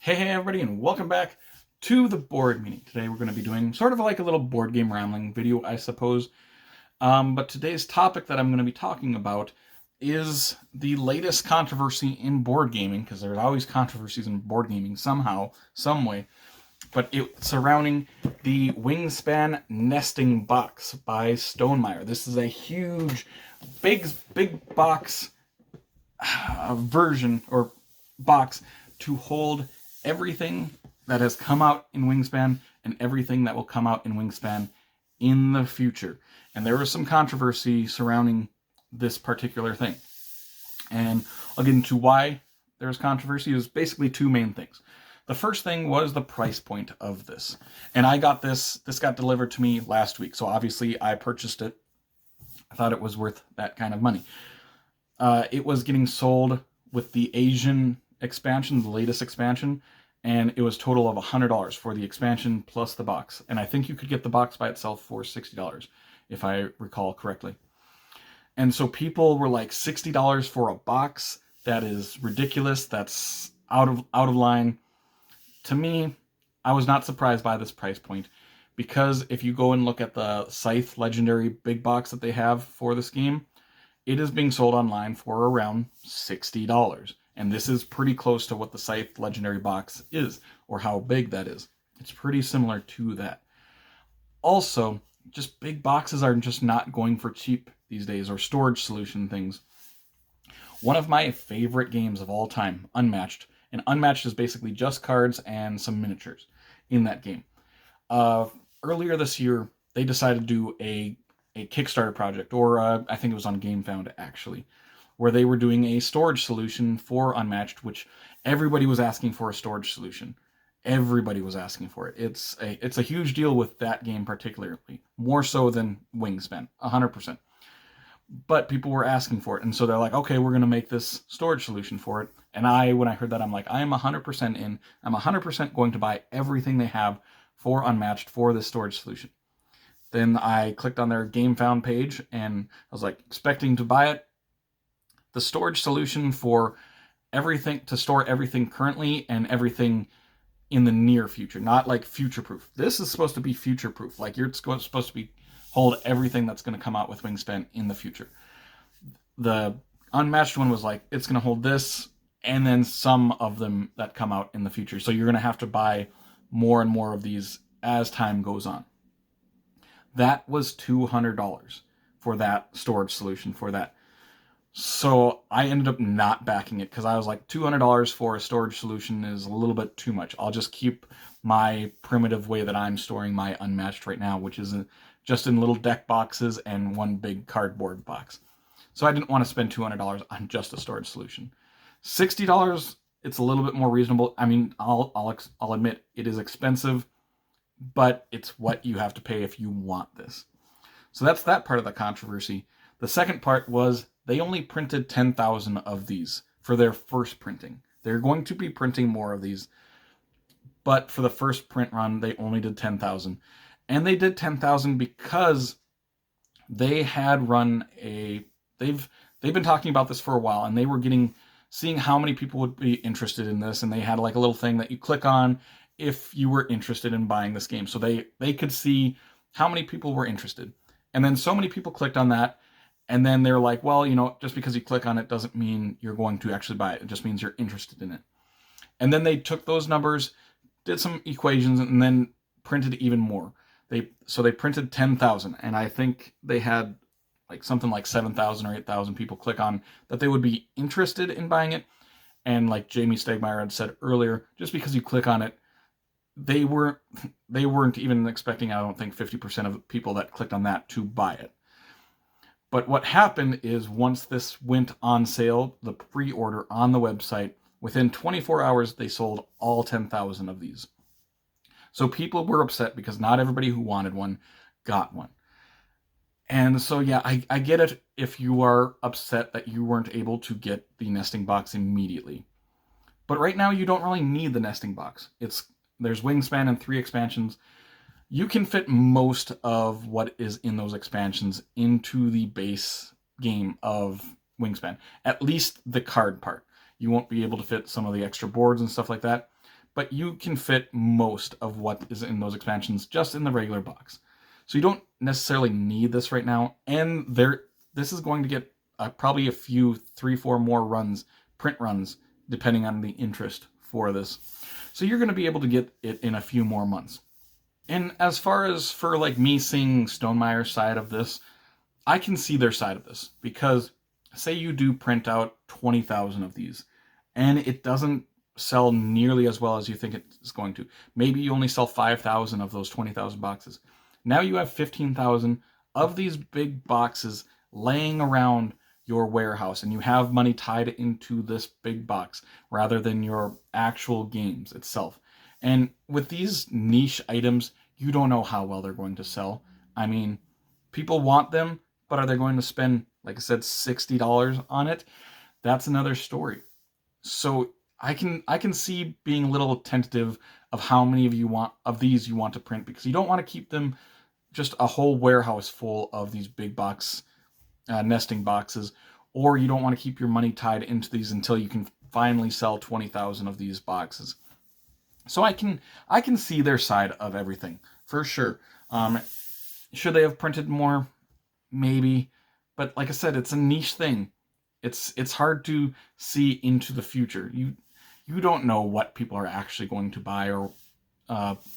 Hey everybody, and welcome back to the board meeting. Today we're going to be doing sort of like a little board game rambling video, I suppose. But today's topic that I'm going to be talking about is the latest controversy in board gaming, because there's always controversies in board gaming somehow, some way. But it's surrounding the Wingspan Nesting Box by Stonemaier. This is a huge, big box version or box to hold everything that has come out in Wingspan and everything that will come out in Wingspan in the future. And there was some controversy surrounding this particular thing. And I'll get into why there was controversy. It was basically two main things. The first thing was the price point of this. And I got this got delivered to me last week. So obviously I purchased it. I thought it was worth that kind of money. It was getting sold with the Asian expansion, the latest expansion, and it was total of $100 for the expansion plus the box. And I think you could get the box by itself for $60, if I recall correctly. And so people were like, $60 for a box? That is ridiculous. That's out of line. To me, I was not surprised by this price point, because if you go and look at the Scythe Legendary big box that they have for this game, it is being sold online for around $60. And this is pretty close to what the Scythe Legendary box is, or how big that is. It's pretty similar to that. Also, just big boxes are just not going for cheap these days, or storage solution things. One of my favorite games of all time, Unmatched, and Unmatched is basically just cards and some miniatures in that game. Earlier this year, they decided to do a Kickstarter project, or I think it was on GameFound actually, where they were doing a storage solution for Unmatched, which everybody was asking for a storage solution. Everybody was asking for it. It's a huge deal with that game particularly, more so than Wingspan, 100%. But people were asking for it, and so they're like, okay, we're going to make this storage solution for it. And when I heard that, I'm like, I am 100% in. I'm 100% going to buy everything they have for Unmatched for this storage solution. Then I clicked on their GameFound page, and I was like, expecting to buy it. The storage solution for everything, to store everything currently and everything in the near future, not like future proof. This is supposed to be future proof. Like, you're supposed to be hold everything that's going to come out with Wingspan in the future. The Unmatched one was like, it's going to hold this and then some of them that come out in the future. So you're going to have to buy more and more of these as time goes on. That was $200 for that storage solution for that. So I ended up not backing it, because I was like, $200 for a storage solution is a little bit too much. I'll just keep my primitive way that I'm storing my Unmatched right now, which is just in little deck boxes and one big cardboard box. So I didn't want to spend $200 on just a storage solution. $60, it's a little bit more reasonable. I mean, I'll admit it is expensive, but it's what you have to pay if you want this. So that's that part of the controversy. The second part was they only printed 10,000 of these for their first printing. They're going to be printing more of these, but for the first print run, they only did 10,000. And they did 10,000 because they had run they've been talking about this for a while, and they were seeing how many people would be interested in this, and they had like a little thing that you click on if you were interested in buying this game. So they could see how many people were interested. And then so many people clicked on that, and then they're like, well, just because you click on it doesn't mean you're going to actually buy it. It just means you're interested in it. And then they took those numbers, did some equations, and then printed even more. So they printed 10,000, and I think they had like something like 7,000 or 8,000 people click on that they would be interested in buying it. And like Jamie Stegmaier had said earlier, just because you click on it, they weren't even expecting, I don't think, 50% of people that clicked on that to buy it. But what happened is, once this went on sale, the pre-order on the website, within 24 hours, they sold all 10,000 of these. So people were upset because not everybody who wanted one got one. And so, yeah, I get it if you are upset that you weren't able to get the nesting box immediately. But right now, you don't really need the nesting box. There's Wingspan and 3 expansions. You can fit most of what is in those expansions into the base game of Wingspan. At least the card part. You won't be able to fit some of the extra boards and stuff like that. but you can fit most of what is in those expansions just in the regular box. So you don't necessarily need this right now, and this is going to get probably a few 3-4 more runs, print runs, depending on the interest for this. So you're going to be able to get it in a few more months. And as far as for like me seeing Stonemeyer's side of this, I can see their side of this, because say you do print out 20,000 of these and it doesn't sell nearly as well as you think it's going to. Maybe you only sell 5,000 of those 20,000 boxes. Now you have 15,000 of these big boxes laying around your warehouse, and you have money tied into this big box rather than your actual games itself. And with these niche items, you don't know how well they're going to sell. I mean, people want them, but are they going to spend, like I said, $60 on it? That's another story. So I can see being a little tentative of how many of these you want to print, because you don't want to keep them just a whole warehouse full of these big box nesting boxes, or you don't want to keep your money tied into these until you can finally sell 20,000 of these boxes. So I can see their side of everything for sure. Should they have printed more? Maybe, but like I said, it's a niche thing. It's hard to see into the future. You don't know what people are actually going to buy or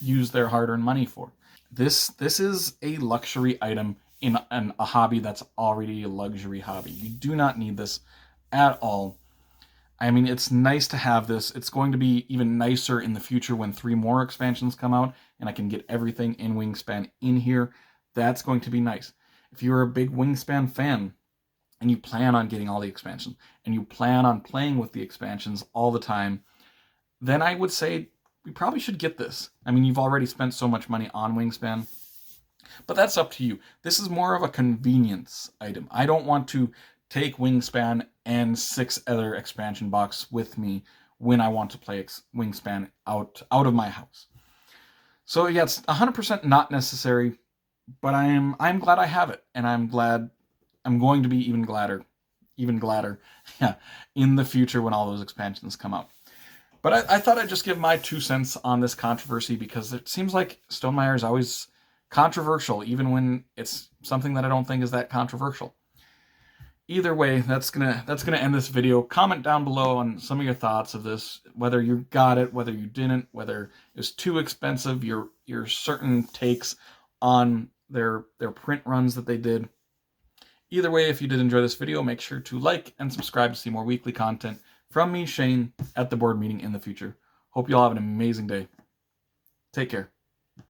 use their hard-earned money for. This is a luxury item in a hobby that's already a luxury hobby. You do not need this at all. I mean, it's nice to have this. It's going to be even nicer in the future when 3 more expansions come out and I can get everything in Wingspan in here. That's going to be nice. If you're a big Wingspan fan and you plan on getting all the expansions and you plan on playing with the expansions all the time, then I would say we probably should get this. I mean, you've already spent so much money on Wingspan, but that's up to you. This is more of a convenience item. I don't want to take Wingspan and 6 other expansion boxes with me when I want to play Wingspan out of my house. So yeah, it's 100% not necessary, but I'm glad I have it, and I'm going to be even gladder, yeah, in the future when all those expansions come out. But I thought I'd just give my 2 cents on this controversy, because it seems like Stonemaier is always controversial, even when it's something that I don't think is that controversial. Either way, that's gonna end this video. Comment down below on some of your thoughts of this, whether you got it, whether you didn't, whether it was too expensive, your certain takes on their print runs that they did. Either way, if you did enjoy this video, make sure to like and subscribe to see more weekly content from me, Shane, at the board meeting in the future. Hope you all have an amazing day. Take care.